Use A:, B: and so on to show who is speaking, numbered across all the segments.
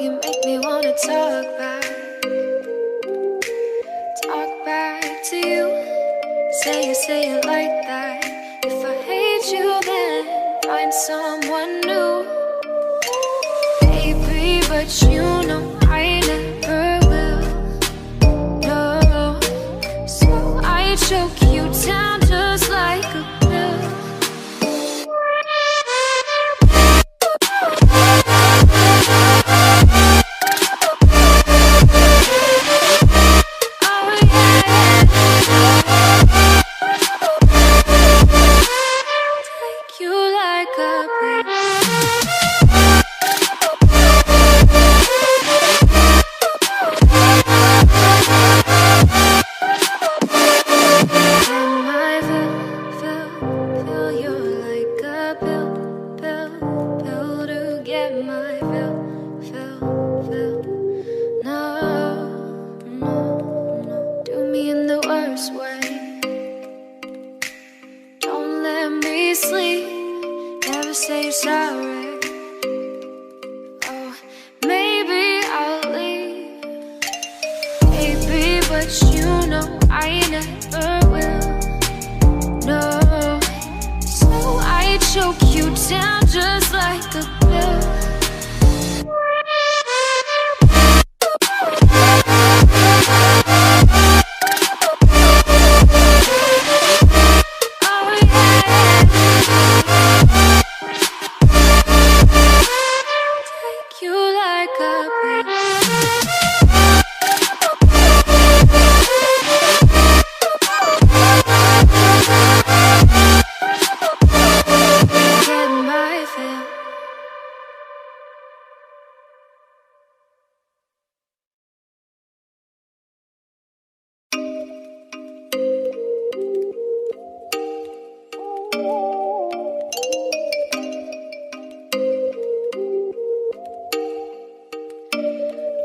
A: you make me wanna talk back to you. Say it like that. If I hate you, then find someone new. Baby, but you know I never will. No, so I choke you down just like a pill.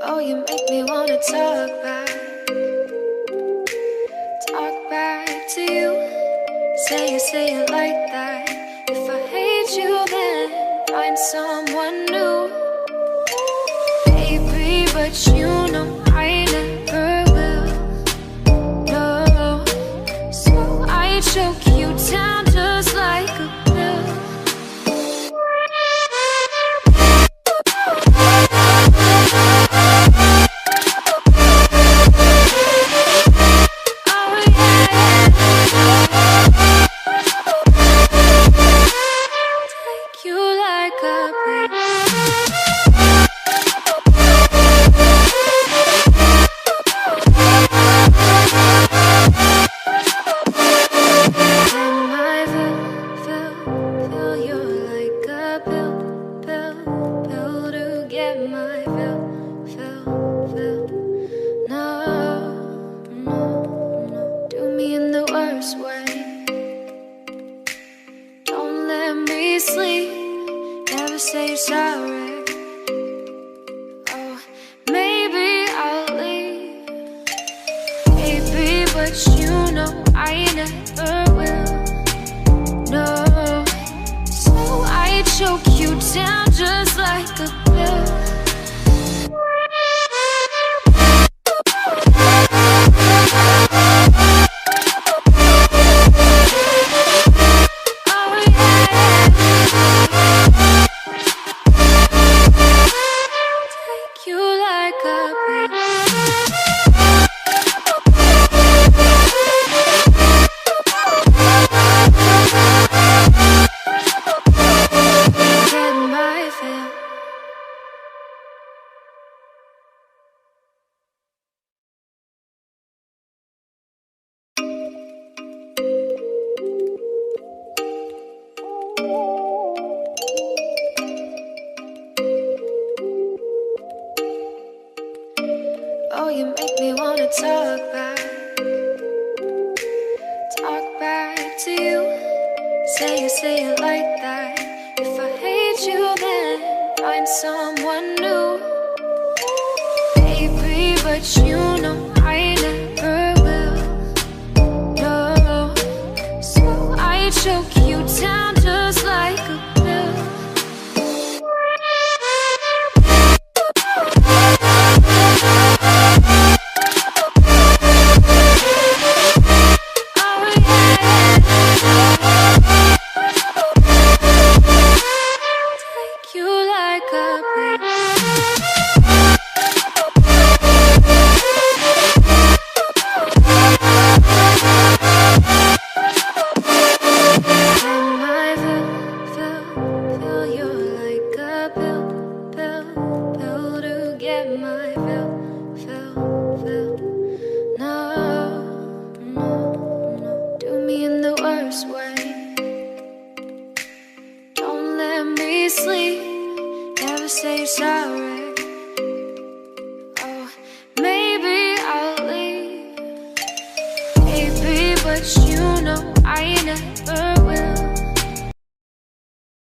A: Oh, you make me wanna talk back to you. Say it like that. If I hate you, then find someone new. Baby, but you know I never will. No, so I choke you down just like a pill. Oh, you make me wanna talk back to you. Say it like that. If I hate you, then find someone new. Baby, but you know I never will. No, so I choke you down just like a pill. to say sorry. Oh, maybe I'll leave, baby, but you know I never